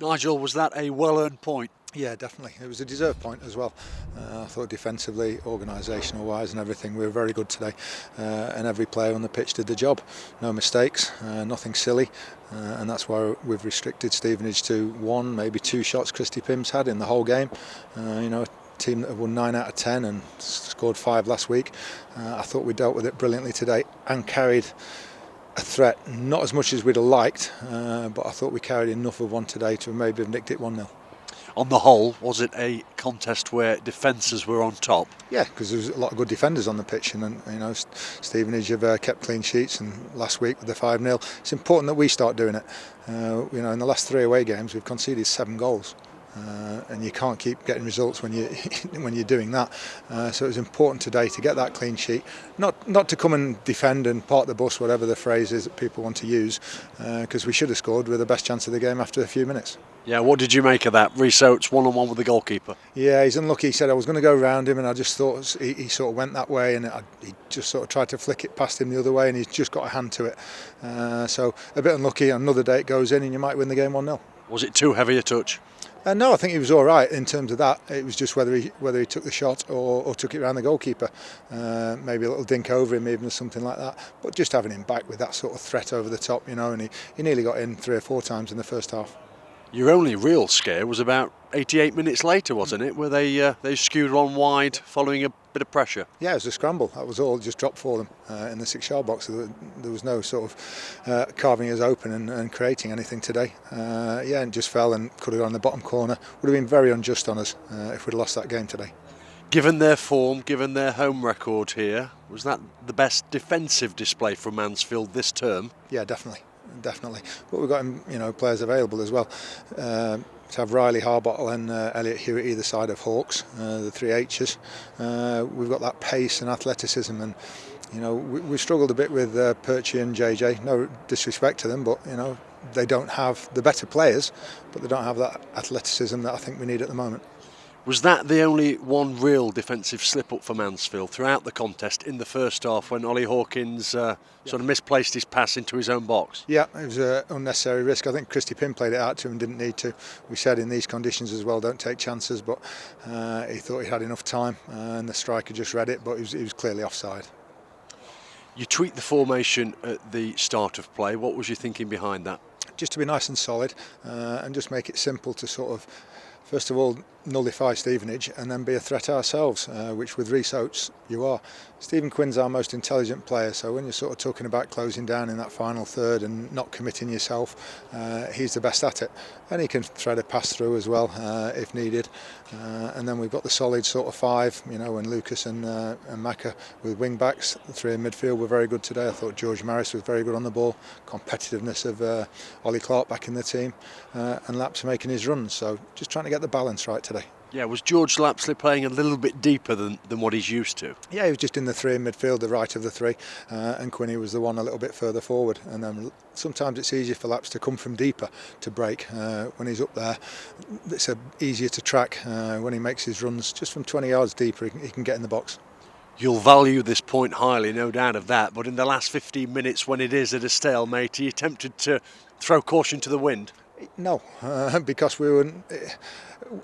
Nigel, was that a well-earned point? Yeah, definitely. It was a deserved point as well. I thought defensively, organisational wise and everything, we were very good today. And every player on the pitch did the job. No mistakes, nothing silly. And that's why we've restricted Stevenage to one, maybe two shots Christy Pimm's had in the whole game. A team that have won 9 out of 10 and scored 5 last week. I thought we dealt with it brilliantly today and carried a threat, not as much as we'd have liked, but I thought we carried enough of one today to maybe have nicked it 1-0. On the whole, was it a contest where defences were on top? Yeah, because there was a lot of good defenders on the pitch, and Stevenage have kept clean sheets, and last week with the 5-0, it's important that we start doing it. In the last 3 away games, we've conceded 7 goals. And you can't keep getting results when you're doing that. So it was important today to get that clean sheet, not to come and defend and park the bus, whatever the phrase is that people want to use, because we should have scored with the best chance of the game after a few minutes. Yeah, what did you make of that? Rhys Oates one-on-one with the goalkeeper. Yeah, he's unlucky. He said I was going to go round him, and I just thought he sort of went that way, and he just sort of tried to flick it past him the other way, and he's just got a hand to it. So a bit unlucky. Another day it goes in, and you might win the game 1-0. Was it too heavy a touch? No, I think he was all right in terms of that. It was just whether he took the shot or took it around the goalkeeper. Maybe a little dink over him even or something like that. But just having him back with that sort of threat over the top, and he nearly got in 3 or 4 times in the first half. Your only real scare was about 88 minutes later, wasn't it? Where they skewed one wide following a bit of pressure. Yeah, it was a scramble. That was all. Just dropped for them in the 6-yard box. There was no sort of carving us open and creating anything today. And just fell and could have gone in the bottom corner. Would have been very unjust on us if we'd lost that game today. Given their form, given their home record here, was that the best defensive display from Mansfield this term? Yeah, definitely. But we've got players available as well. To have Riley, Harbottle and Elliot Hewitt either side of Hawks, the 3 H's. We've got that pace and athleticism, and we've struggled a bit with Perchie and JJ. No disrespect to them, but they don't have the better players, but they don't have that athleticism that I think we need at the moment. Was that the only one real defensive slip-up for Mansfield throughout the contest in the first half when Ollie Hawkins sort of misplaced his pass into his own box? Yeah, it was an unnecessary risk. I think Christy Pimm played it out to him and didn't need to. We said in these conditions as well, don't take chances, but he thought he had enough time and the striker just read it, but he was clearly offside. You tweaked the formation at the start of play. What was your thinking behind that? Just to be nice and solid and just make it simple to sort of, first of all, nullify Stevenage and then be a threat ourselves, which with Rhys Oates you are. Stephen Quinn's our most intelligent player, so when you're sort of talking about closing down in that final third and not committing yourself, he's the best at it. And he can thread a pass through as well if needed. And then we've got the solid sort of 5, and Lucas and Macca with wing backs. The 3 in midfield were very good today. I thought George Maris was very good on the ball. Competitiveness of Ollie Clark back in the team, and Laps making his runs. So just trying to get the balance right today. Yeah, was George Lapsley playing a little bit deeper than what he's used to? Yeah, he was just in the 3 in midfield, the right of the 3, and Quinny was the one a little bit further forward. And then sometimes it's easier for Laps to come from deeper to break. When he's up there, it's easier to track. When he makes his runs just from 20 yards deeper, he can get in the box. You'll value this point highly, no doubt of that, but in the last 15 minutes when it is at a stalemate, are you tempted to throw caution to the wind? No, because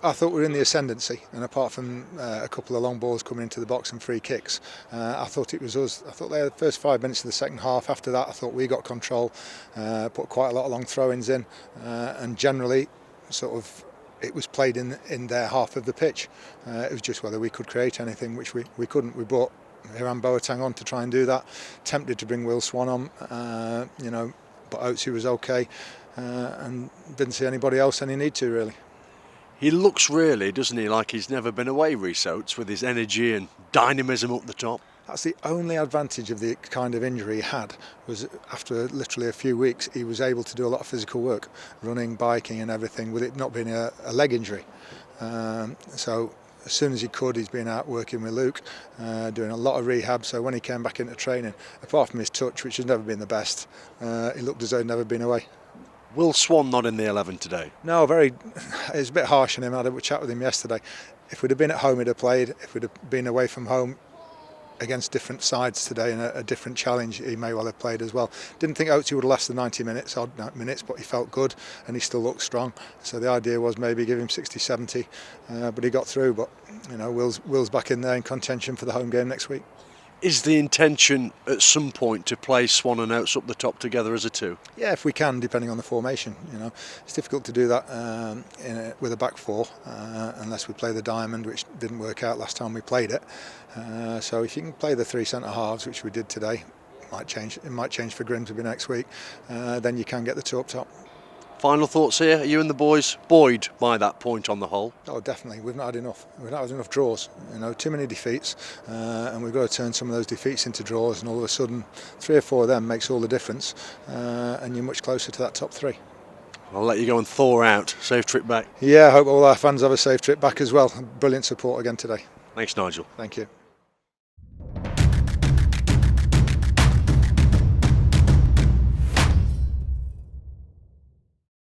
I thought we were in the ascendancy, and apart from a couple of long balls coming into the box and free kicks, I thought it was us. I thought they had the first 5 minutes of the second half. After that, I thought we got control, put quite a lot of long throw-ins in, and generally, sort of, it was played in their half of the pitch. It was just whether we could create anything, which we couldn't. We brought Hiram Boateng on to try and do that. Tempted to bring Will Swan on, but Oatesy was okay. And didn't see anybody else any need to really. He looks really, doesn't he, like he's never been away, Rhys Oates, with his energy and dynamism up the top. That's the only advantage of the kind of injury he had, was after literally a few weeks he was able to do a lot of physical work, running, biking and everything, with it not being a leg injury. So as soon as he could, he's been out working with Luke, doing a lot of rehab. So when he came back into training, apart from his touch, which has never been the best, he looked as though he'd never been away. Will Swan not in the 11 today? No, it's a bit harsh on him. I had a chat with him yesterday. If we'd have been at home, he'd have played. If we'd have been away from home, against different sides today and a different challenge he may well have played as well. Didn't think Oatsy would last the 90 minutes, odd minutes, but he felt good and he still looked strong. So the idea was maybe give him 60, 70, but he got through. But you know, Will's back in there in contention for the home game next week. Is the intention at some point to play Swan and Oates up the top together as a two? Yeah, if we can, depending on the formation. You know, it's difficult to do that with a back four unless we play the diamond, which didn't work out last time we played it. So if you can play the three centre halves, which we did today, it might change for Grimsby next week. Then you can get the two up top. Final thoughts here. Are you and the boys buoyed by that point on the whole? Oh, definitely. We've not had enough. We've not had enough draws. You know, too many defeats, and we've got to turn some of those defeats into draws. And all of a sudden, 3 or 4 of them makes all the difference, and you're much closer to that top 3. I'll let you go and thaw out. Safe trip back. Yeah, I hope all our fans have a safe trip back as well. Brilliant support again today. Thanks, Nigel. Thank you.